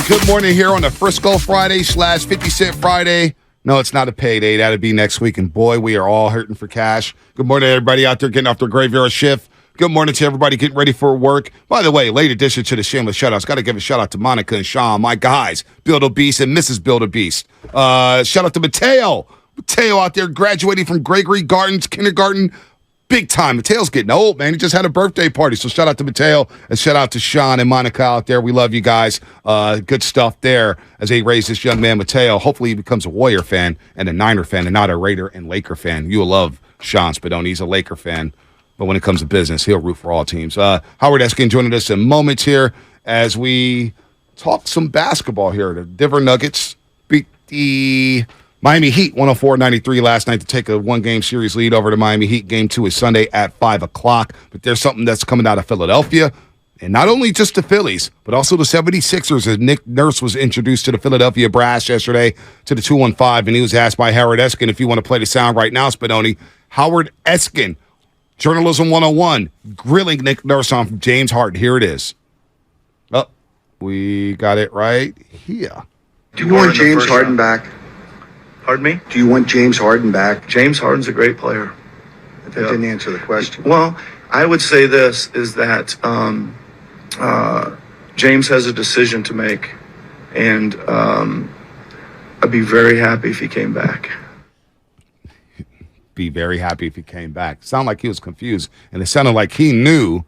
Good morning here on a Frisco Friday / 50 Cent Friday. No, it's not a payday. That'll be next week. And boy, we are all hurting for cash. Good morning to everybody out there getting off their graveyard shift. Good morning to everybody getting ready for work. By the way, late addition to the shameless shout-outs. Got to give a shout-out to Monica and Sean, my guys, Build a Beast and Mrs. Build a Beast. Shout-out to Mateo. Mateo out there graduating from Gregory Gardens Kindergarten. Big time. Mateo's getting old, man. He just had a birthday party. So shout out to Mateo and shout out to Sean and Monica out there. We love you guys. Good stuff there as they raise this young man, Mateo. Hopefully he becomes a Warrior fan and a Niner fan and not a Raider and Laker fan. You'll love Sean Spadoni. He's a Laker fan. But when it comes to business, he'll root for all teams. Howard Eskin joining us in moments here as we talk some basketball here. The Denver Nuggets beat the Miami Heat 104-93 last night to take a one-game series lead over the Miami Heat. Game 2 is Sunday at 5 o'clock. But there's something that's coming out of Philadelphia. And not only just the Phillies, but also the 76ers, as Nick Nurse was introduced to the Philadelphia Brass yesterday to the 215. And he was asked by Howard Eskin, if you want to play the sound right now, Spadoni. Howard Eskin, Journalism 101, grilling Nick Nurse on James Harden. Here it is. Oh, we got it right here. Do you want James Harden back? Pardon me? Do you want James Harden back? James Harden's a great player. That didn't answer the question. Well, I would say this, is that James has a decision to make, and I'd be very happy if he came back. Be very happy if he came back. Sounded like he was confused, and it sounded like he knew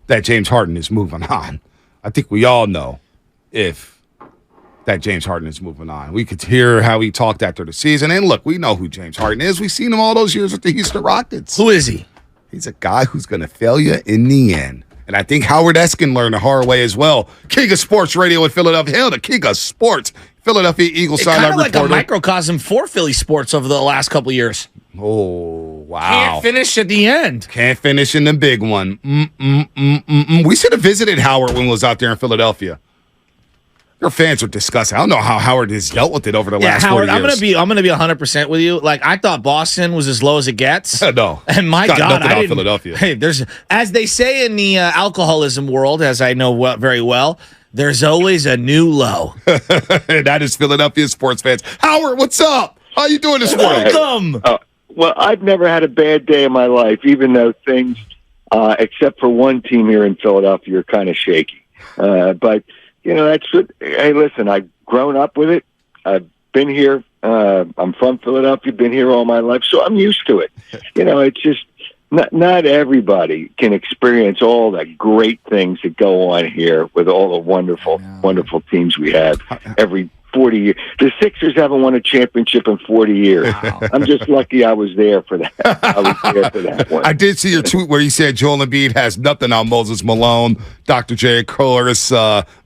that James Harden is moving on. I think we all know if that James Harden is moving on. We could hear how he talked after the season. And look, we know who James Harden is. We've seen him all those years with the Houston Rockets. Who is he? He's a guy who's going to fail you in the end. And I think Howard Eskin learned the hard way as well. King of Sports Radio in Philadelphia. Hell, the King of Sports. Philadelphia Eagles sideline reporter. Kind of like a microcosm for Philly sports over the last couple of years. Oh, wow. Can't finish at the end. Can't finish in the big one. We should have visited Howard when he was out there in Philadelphia. Your fans are disgusting. I don't know how Howard has dealt with it over the last 40 years. I'm gonna be 100% with you. Like, I thought Boston was as low as it gets. No, and my God, I didn't. Philadelphia. Hey, there's, as they say in the alcoholism world, as I know very well, there's always a new low. And that is Philadelphia sports fans. Howard, what's up? How you doing this morning? Welcome. Well, I've never had a bad day in my life, even though things, except for one team here in Philadelphia, are kind of shaky. But you know, that's what, hey, listen, I've grown up with it. I've been here. I'm from Philadelphia, been here all my life, so I'm used to it. You know, it's just not everybody can experience all the great things that go on here with all the wonderful teams we have every 40 years. The Sixers haven't won a championship in 40 years. Wow. I'm just lucky I was there for that. I was there for that one. I did see your tweet where you said Joel Emiid has nothing on Moses Malone, Dr. J. Kohler's,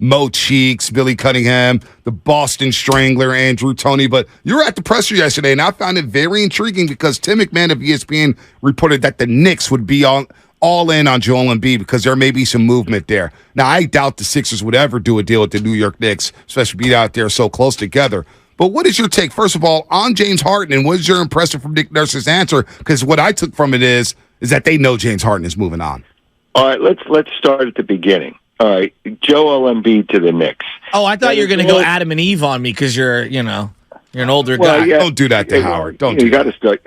Mo Cheeks, Billy Cunningham, the Boston Strangler, Andrew Toney. But you were at the presser yesterday, and I found it very intriguing because Tim McMahon of ESPN reported that the Knicks would be all in on Joel Embiid because there may be some movement there. Now, I doubt the Sixers would ever do a deal with the New York Knicks, especially being out there so close together. But what is your take, first of all, on James Harden, and what is your impression from Nick Nurse's answer? Because what I took from it is that they know James Harden is moving on. All right, let's start at the beginning. All right, Joel Embiid to the Knicks. Oh, I thought you were going to go Adam and Eve on me because you're an older guy. Yeah. Don't do that to Howard. You got to start.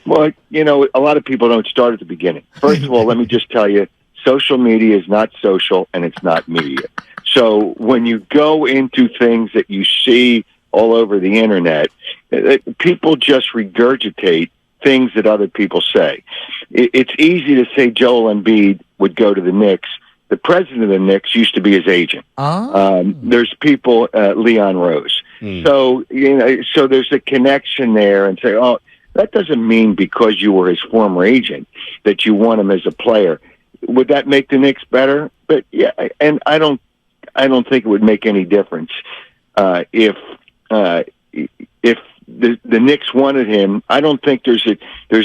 Well, you know, a lot of people don't start at the beginning. First of all, let me just tell you, social media is not social and it's not media. So when you go into things that you see all over the internet, people just regurgitate things that other people say. It's easy to say Joel Embiid would go to the Knicks. The president of the Knicks used to be his agent. There's people, Leon Rose. So, you know, so there's a connection there, and say, oh, that doesn't mean because you were his former agent that you want him as a player. Would that make the Knicks better? But yeah, and I don't think it would make any difference if the Knicks wanted him. I don't think there's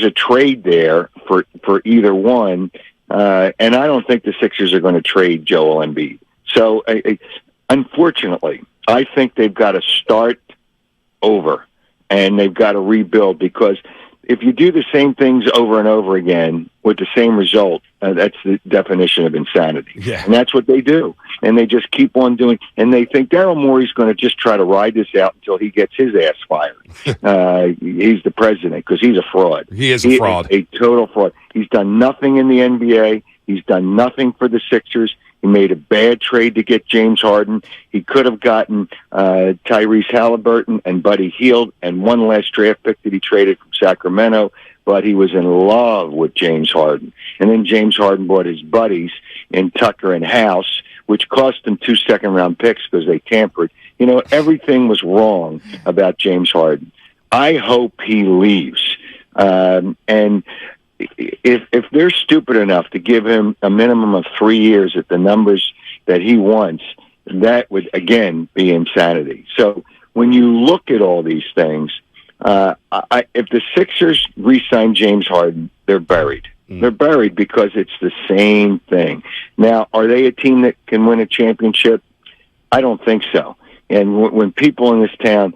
a trade there for either one, and I don't think the Sixers are going to trade Joel Embiid. So, unfortunately, I think they've got to start over and they've got to rebuild because if you do the same things over and over again with the same result, that's the definition of insanity. Yeah. And that's what they do. And they just keep on doing. And they think Daryl Morey's going to just try to ride this out until he gets his ass fired. He's the president because he's a fraud. He is a fraud. A total fraud. He's done nothing in the NBA. He's done nothing for the Sixers. He made a bad trade to get James Harden. He could have gotten Tyrese Halliburton and Buddy Hield and one last draft pick that he traded from Sacramento, but he was in love with James Harden. And then James Harden bought his buddies in Tucker and House, which cost him 2 second-round picks because they tampered. Everything was wrong about James Harden. I hope he leaves. And if they're stupid enough to give him a minimum of 3 years at the numbers that he wants, that would, again, be insanity. So when you look at all these things, if the Sixers re-sign James Harden, they're buried. They're buried because it's the same thing. Now, are they a team that can win a championship? I don't think so. And when people in this town,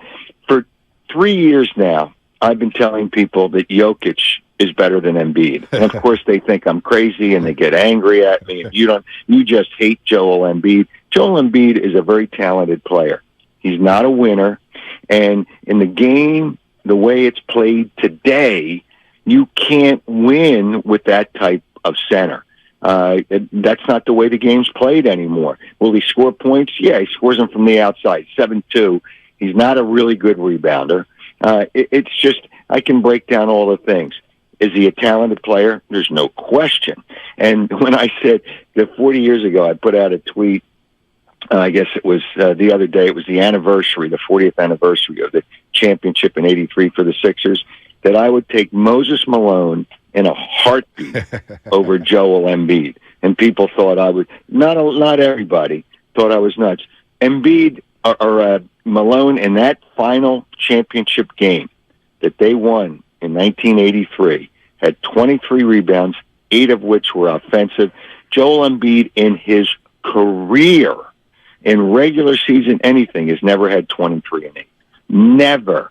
for 3 years now, I've been telling people that Jokic is better than Embiid. And of course they think I'm crazy and they get angry at me. You just hate Joel Embiid. Joel Embiid is a very talented player. He's not a winner. And in the game, the way it's played today, you can't win with that type of center. That's not the way the game's played anymore. Will he score points? Yeah, he scores them from the outside, 7-2. He's not a really good rebounder. It's just, I can break down all the things. Is he a talented player? There's no question. And when I said that 40 years ago, I put out a tweet, I guess it was the other day, it was the anniversary, the 40th anniversary of the championship in '83 for the Sixers, that I would take Moses Malone in a heartbeat over Joel Embiid. And people thought I would, not everybody thought I was nuts. Embiid or Malone in that final championship game that they won in 1983 had 23 rebounds, 8 of which were offensive. Joel Embiid in his career, in regular season anything, has never had 23 and 8. Never.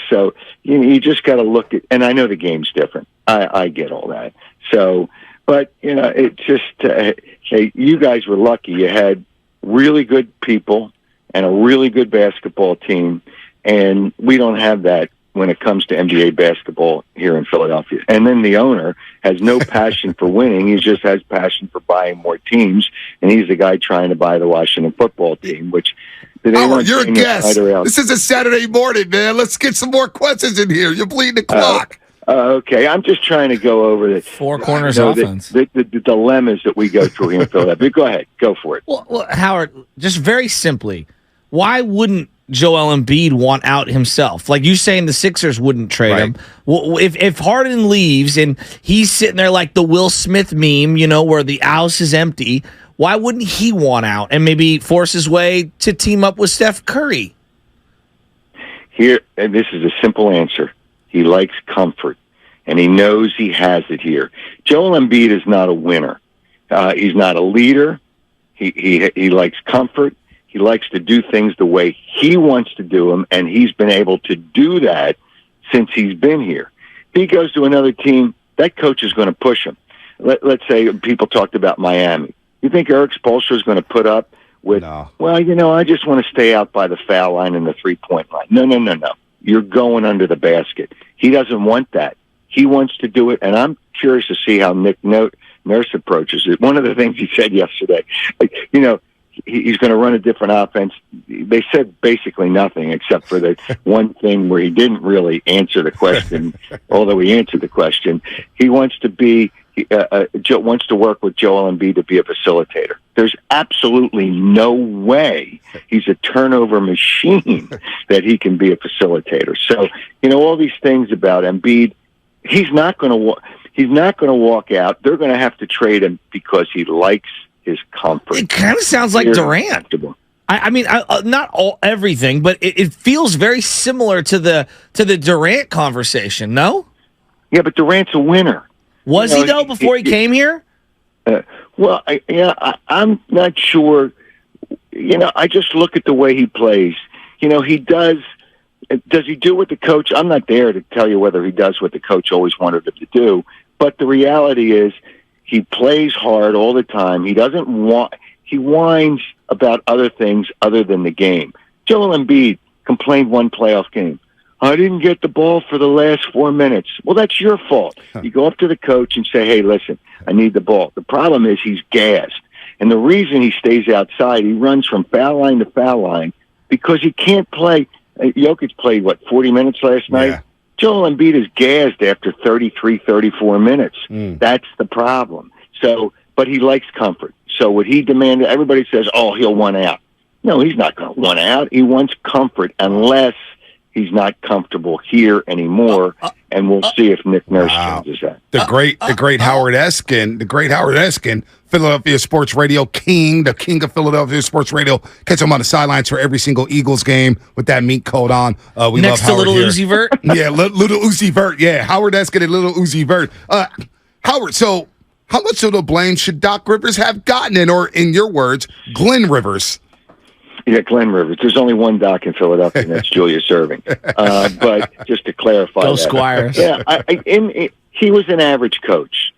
So you just got to look at, and I know the game's different. I get all that. So, but it's just, hey, you guys were lucky. You had really good people and a really good basketball team, and we don't have that when it comes to NBA basketball here in Philadelphia. And then the owner has no passion for winning. He just has passion for buying more teams, and he's the guy trying to buy the Washington football team, which you're a guest. This is a Saturday morning, man. Let's get some more questions in here. You're bleeding the clock. Okay, I'm just trying to go over the four corners offense. The dilemmas that we go through here in Philadelphia. Go ahead. Go for it. Well, Howard, just very simply, why wouldn't Joel Embiid want out himself? Like you saying the Sixers wouldn't trade him. Well, if Harden leaves and he's sitting there like the Will Smith meme, where the house is empty, why wouldn't he want out and maybe force his way to team up with Steph Curry? Here, and this is a simple answer. He likes comfort, and he knows he has it here. Joel Embiid is not a winner. He's not a leader. He likes comfort. He likes to do things the way he wants to do them, and he's been able to do that since he's been here. If he goes to another team, that coach is going to push him. Let's say people talked about Miami. You think Eric Spoelstra is going to put up with, well, I just want to stay out by the foul line and the three-point line. No. You're going under the basket. He doesn't want that. He wants to do it, and I'm curious to see how Nick Nurse approaches it. One of the things he said yesterday, he's going to run a different offense. They said basically nothing except for the one thing where he didn't really answer the question, although he answered the question. He wants to wants to work with Joel Embiid to be a facilitator. There's absolutely no way he's a turnover machine that he can be a facilitator. So, all these things about Embiid, he's not going to walk out. They're going to have to trade him because he likes his comfort. It kind of sounds like Durant. I mean, not everything, but it feels very similar to the Durant conversation. No. Yeah, but Durant's a winner. Was he though before he came here? I'm not sure. I just look at the way he plays. He does does he do what the coach? I'm not there to tell you whether he does what the coach always wanted him to do, but the reality is he plays hard all the time. He doesn't want. He whines about other things other than the game. Joel Embiid complained one playoff game. I didn't get the ball for the last 4 minutes. Well, that's your fault. You go up to the coach and say, hey, listen, I need the ball. The problem is he's gassed. And the reason he stays outside, he runs from foul line to foul line because he can't play. Jokic played, 40 minutes last night? Yeah. Joel Embiid is gassed after 33, 34 minutes. That's the problem. So, but he likes comfort. So what he demanded, everybody says, oh, he'll want out. No, he's not going to want out. He wants comfort unless he's not comfortable here anymore, and we'll see if Nick Nurse changes that. The great Howard Eskin, Philadelphia Sports Radio king, the king of Philadelphia Sports Radio. Catch him on the sidelines for every single Eagles game with that mink coat on. We Next love to Howard Little here. Uzi Vert. Yeah, Little Uzi Vert. Yeah, Howard Eskin and Little Uzi Vert. Howard, so how much of the blame should Doc Rivers have gotten, or in your words, Glenn Rivers? Yeah, Glenn Rivers. There's only one Doc in Philadelphia, and that's Julius Erving. But just to clarify, Go that, Squires. Yeah, he was an average coach.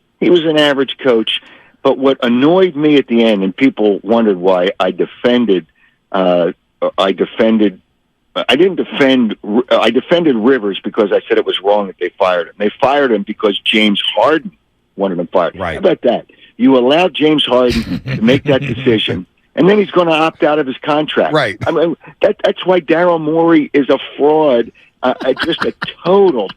But what annoyed me at the end, and people wondered why I defended Rivers because I said it was wrong that they fired him. They fired him because James Harden wanted him fired. Right. How about that? You allowed James Harden to make that decision, and then he's going to opt out of his contract. Right. I mean, that's why Daryl Morey is a fraud, just a total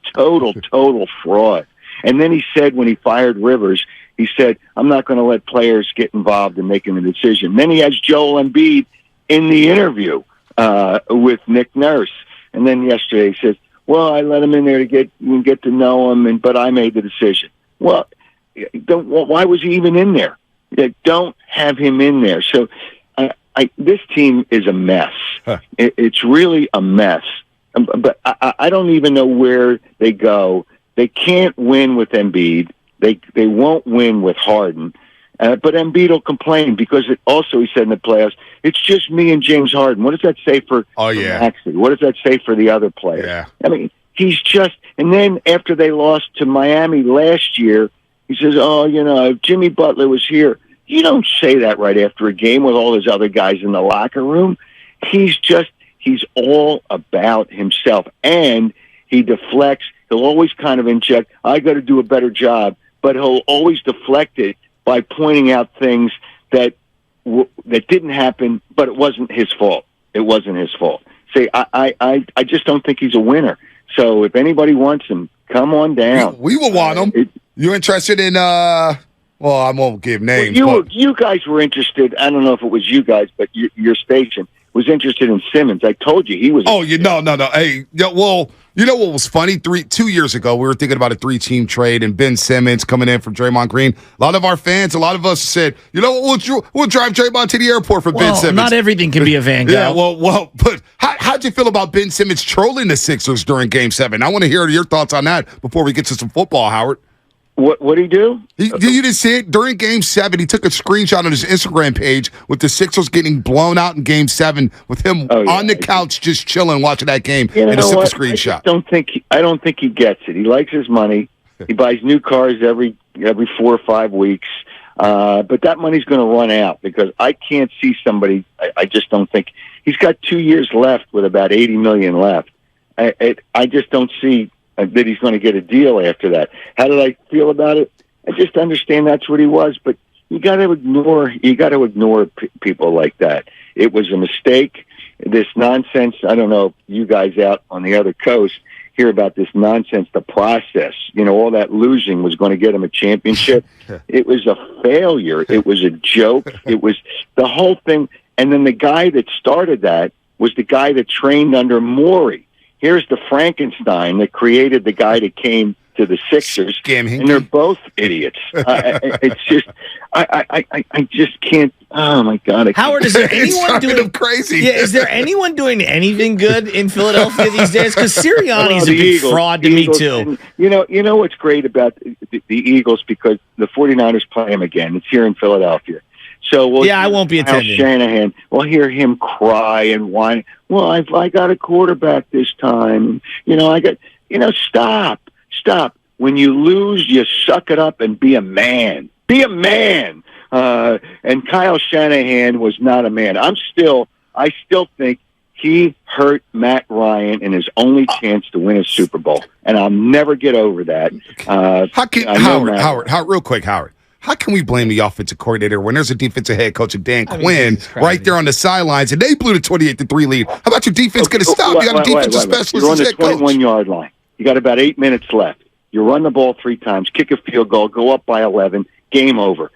fraud. And then he said when he fired Rivers, he said, I'm not going to let players get involved in making the decision. Then he has Joel Embiid in the interview with Nick Nurse. And then yesterday he says, well, I let him in there to get to know him, but I made the decision. Well, why was he even in there? Don't have him in there. So this team is a mess. Huh. It's really a mess. But I don't even know where they go. They can't win with Embiid. They won't win with Harden. But Embiid will complain because he said in the playoffs, it's just me and James Harden. What does that say for Maxey? What does that say for the other players? Yeah. I mean, he's just – and then after they lost to Miami last year, he says, if Jimmy Butler was here. You don't say that right after a game with all those other guys in the locker room. He's all about himself, and he deflects. He'll always kind of inject, I got to do a better job, but he'll always deflect it by pointing out things that didn't happen, but it wasn't his fault. It wasn't his fault. See, I just don't think he's a winner. So if anybody wants him, come on down. We will want him. You interested in well, I won't give names. Well, you guys were interested. I don't know if it was you guys, but your station was interested in Simmons. I told you he was. Oh, no. Hey, well, you know what was funny? 2 years ago, we were thinking about a 3-team trade and Ben Simmons coming in from Draymond Green. A lot of our fans, a lot of us said, you know what, we'll drive Draymond to the airport for Ben Simmons. Not everything can be a Van Gogh. Yeah, well, but how'd you feel about Ben Simmons trolling the Sixers during Game 7? I want to hear your thoughts on that before we get to some football, Howard. What'd he do? You didn't see it? During Game 7, he took a screenshot on his Instagram page with the Sixers getting blown out in Game 7 with him on the couch just chilling, watching that game, and he took a screenshot. I don't think he gets it. He likes his money. He buys new cars every 4 or 5 weeks. But that money's going to run out because I can't see somebody. I just don't think he's got 2 years left with about $80 million left. I just don't see that he's going to get a deal after that. How did I feel about it? I just understand that's what he was, but you got to ignore people like that. It was a mistake. This nonsense. I don't know if you guys out on the other coast hear about this nonsense. The process, all that losing was going to get him a championship. It was a failure. It was a joke. It was the whole thing. And then the guy that started that was the guy that trained under Morey. Here's the Frankenstein that created the guy that came to the Sixers, and they're both idiots. It's just, I just can't. Oh my God, Howard, is there anyone doing crazy? Yeah, is there anyone doing anything good in Philadelphia these days? Because Siriani is a big fraud to me too. And, you know what's great about the Eagles, because the 49ers play them again. It's here in Philadelphia. So I won't be Kyle attending. Shanahan, we'll hear him cry and whine. Well, I got a quarterback this time. Stop. When you lose, you suck it up and be a man. Be a man. And Kyle Shanahan was not a man. I still think he hurt Matt Ryan in his only chance to win a Super Bowl, and I'll never get over that. Howard, real quick, Howard. How can we blame the offensive coordinator when there's a defensive head coach, Dan Quinn, right there on the sidelines, and they blew the 28-3 lead? How about your defense going to stop? You got a defensive specialist You're on the head coach. 21-yard line. You got about 8 minutes left. You run the ball 3 times, kick a field goal, go up by 11. Game over.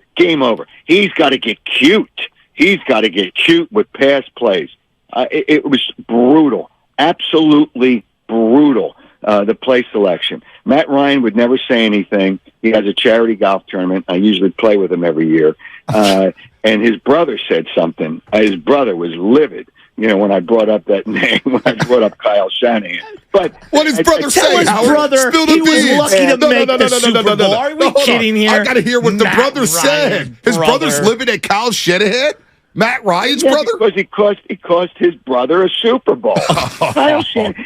He's got to get cute. He's got to get cute with pass plays. It was brutal, absolutely brutal, the play selection. Matt Ryan would never say anything. He has a charity golf tournament. I usually play with him every year. And his brother said something. His brother was livid, when I brought up that name, when I brought up Kyle Shanahan. But what his brother say? His brother, he was lucky to make the Super Bowl. Are we kidding here? I got to hear what the brother said. His brother's living at Kyle Shanahan? Matt Ryan's brother? Because he cost his brother a Super Bowl.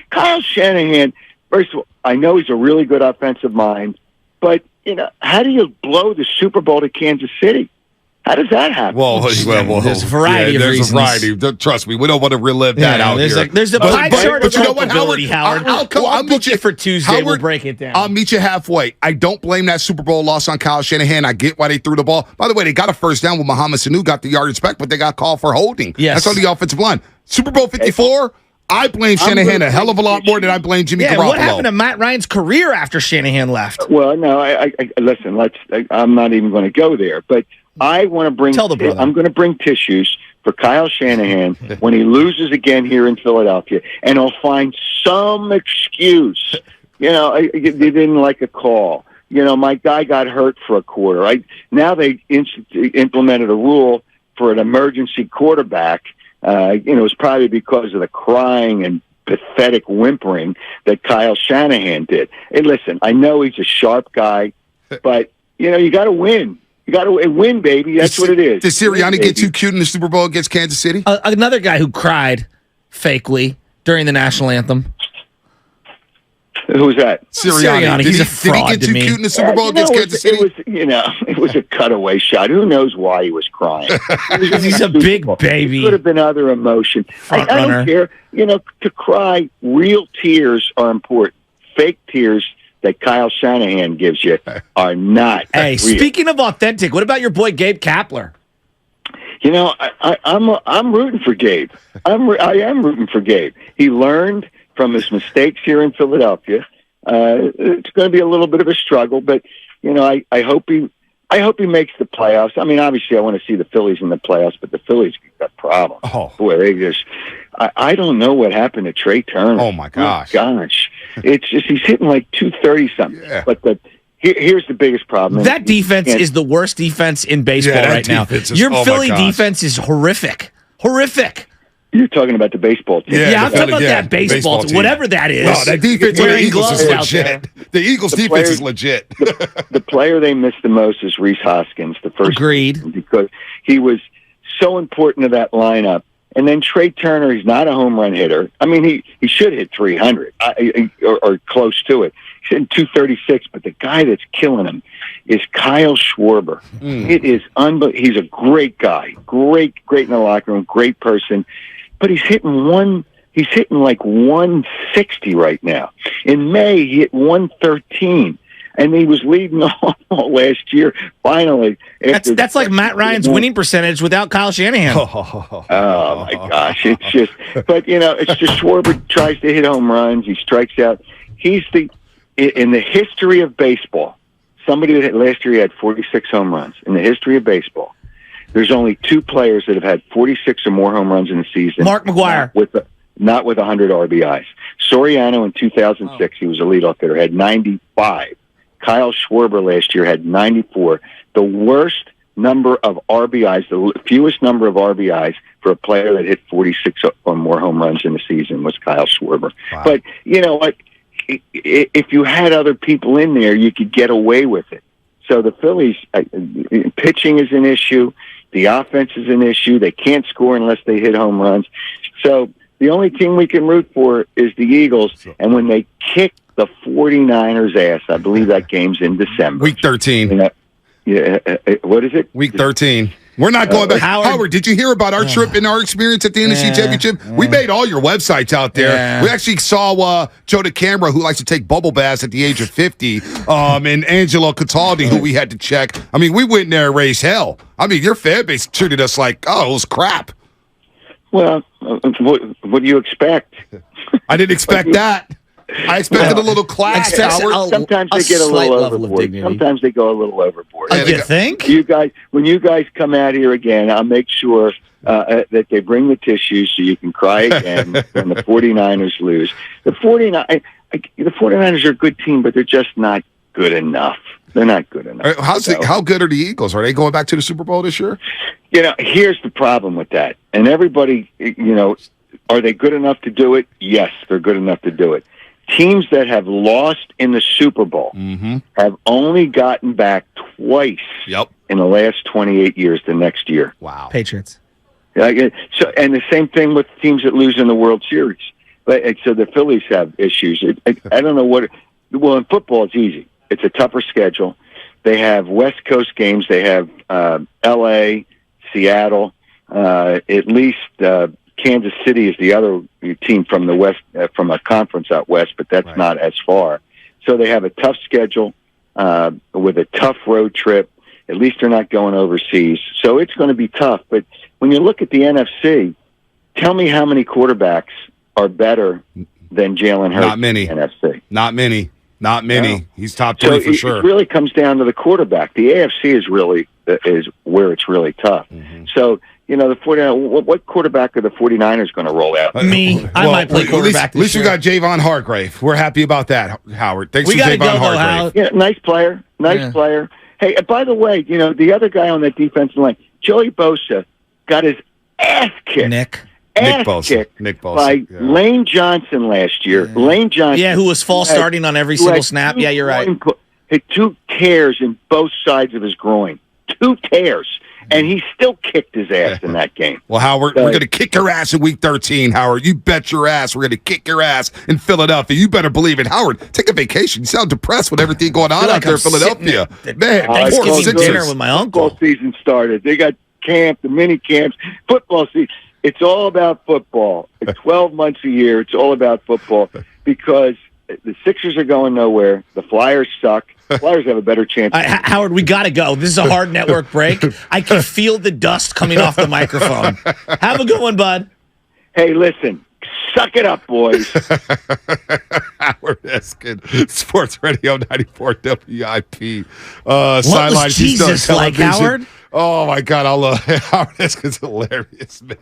Kyle Shanahan, first of all, I know he's a really good offensive mind, but, how do you blow the Super Bowl to Kansas City? How does that happen? Well, there's a variety of reasons. There's a variety. Trust me, we don't want to relive that out here. There's a pie chart of you know what, culpability, Howard. I'll book you for Tuesday. Howard, we'll break it down. I'll meet you halfway. I don't blame that Super Bowl loss on Kyle Shanahan. I get why they threw the ball. By the way, they got a first down when Mohamed Sanu got the yardage back, but they got called for holding. Yes. That's on the offensive line. Super Bowl 54, I blame Shanahan a hell of a lot more than I blame Jimmy Garoppolo. What happened to Matt Ryan's career after Shanahan left? Well, no, listen, I'm not even going to go there, but I want to bring. Tell the brother. I'm going to bring tissues for Kyle Shanahan when he loses again here in Philadelphia, and he'll find some excuse. They didn't like a call. My guy got hurt for a quarter. Now they implemented a rule for an emergency quarterback. It's probably because of the crying and pathetic whimpering that Kyle Shanahan did. Hey, listen, I know he's a sharp guy, but you got to win. You got to win, baby. That's what it is. Did Siriani get too cute in the Super Bowl against Kansas City? Another guy who cried fakely during the national anthem. Who was that? Siriani. He's a fraud. Did he get too cute in the Super Bowl against Kansas City? It was a cutaway shot. Who knows why he was crying? He's a big baby. It could have been other emotion. I don't care. To cry, real tears are important. Fake tears that Kyle Shanahan gives you are not. Hey, real. Speaking of authentic, what about your boy Gabe Kapler? I'm rooting for Gabe. I am rooting for Gabe. He learned from his mistakes here in Philadelphia. It's going to be a little bit of a struggle, but I hope he makes the playoffs. I mean, obviously, I want to see the Phillies in the playoffs, but the Phillies got problems. Oh boy, they just. I don't know what happened to Trey Turner. Oh my gosh! It's just he's hitting like 230 something. Yeah. But here's the biggest problem. That defense is the worst defense in baseball right now. Your Philly defense is horrific. Horrific. You're talking about the baseball team. Yeah, I'm talking about that baseball team. Whatever that is. No, that defense of the Eagles is legit. The Eagles defense is legit. The player they miss the most is Reese Hoskins, the first. Agreed. Because he was so important to that lineup. And then Trey Turner, he's not a home run hitter. I mean, he should hit 300 or close to it. He's hitting 236, but the guy that's killing him is Kyle Schwarber. It is unbelievable. He's a great guy, great in the locker room, great person. But he's hitting like 160 right now. In May, he hit 113. And he was leading all last year. Finally, that's like Matt Ryan's winning percentage without Kyle Shanahan. Oh my gosh, it's just. But it's just Schwarber tries to hit home runs. He strikes out. He's in the history of baseball. Somebody that last year he had 46 home runs in the history of baseball. There's only 2 players that have had 46 or more home runs in the season. Mark McGwire. Not with 100 RBIs. Soriano in 2006, he was a leadoff hitter, had 95. Kyle Schwarber last year had 94. The worst number of RBIs, the fewest number of RBIs for a player that hit 46 or more home runs in the season was Kyle Schwarber. Wow. But you know what? If you had other people in there, you could get away with it. So the Phillies, pitching is an issue. The offense is an issue. They can't score unless they hit home runs. So the only team we can root for is the Eagles. And when they kick the 49ers' ass, I believe that game's in December. Week 13. What is it? Week 13. We're not going back. Howard, did you hear about our trip and our experience at the NFC Championship? We made all your websites out there. Yeah. We actually saw Joe DeCamera, who likes to take bubble baths at the age of 50, and Angelo Cataldi, who we had to check. I mean, we went in there and raised hell. I mean, your fan base treated us like, oh, it was crap. Well, what do you expect? I didn't expect that. I expected a little class, Howard. Sometimes they get a little overboard. Sometimes they go a little overboard. You think? When you guys come out here again, I'll make sure that they bring the tissues so you can cry again when the 49ers lose. The 49ers are a good team, but they're just not good enough. They're not good enough. How good are the Eagles? Are they going back to the Super Bowl this year? Here's the problem with that. And everybody, are they good enough to do it? Yes, they're good enough to do it. Teams that have lost in the Super Bowl have only gotten back twice in the last 28 years the next year. Wow. Patriots. So, and the same thing with teams that lose in the World Series. So the Phillies have issues. I don't know what. Well, in football, it's easy. It's a tougher schedule. They have West Coast games. They have L.A., Seattle, at least Kansas City is the other team from the West, from a conference out west, but that's not as far. So they have a tough schedule with a tough road trip. At least they're not going overseas. So it's going to be tough. But when you look at the NFC, tell me how many quarterbacks are better than Jalen Hurts. Not many. In the NFC. Not many. No. He's top 3 for sure. It really comes down to the quarterback. The AFC is where it's really tough. So, the 49ers, what quarterback are the 49ers going to roll out? Me. I might play quarterback At least we got Javon Hargrave. We're happy about that, Howard. Thanks for Javon Hargrave. Yeah, nice player. Player. Hey, by the way, the other guy on that defensive line, Joey Bosa, got his ass kicked. Nick Bosa by Lane Johnson last year. Yeah. Lane Johnson. Yeah, who was false starting on every single snap. Yeah, you're right. Had 2 tears in both sides of his groin. 2 tears. And he still kicked his ass in that game. Well, Howard, we're going to kick your ass in Week 13, Howard. You bet your ass we're going to kick your ass in Philadelphia. You better believe it. Howard, take a vacation. You sound depressed with everything going on out there in Philadelphia. Man, Thanksgiving dinner with my uncle. Football season started. They got camp, the mini camps, football season. It's all about football. It's 12 months a year. It's all about football because the Sixers are going nowhere. The Flyers suck. The Flyers have a better chance. Howard, we got to go. This is a hard network break. I can feel the dust coming off the microphone. Have a good one, bud. Hey, listen. Suck it up, boys. Howard Eskin, Sports Radio 94 WIP. What was Jesus like, Howard? Oh, my God. I love Howard Eskin's hilarious, man.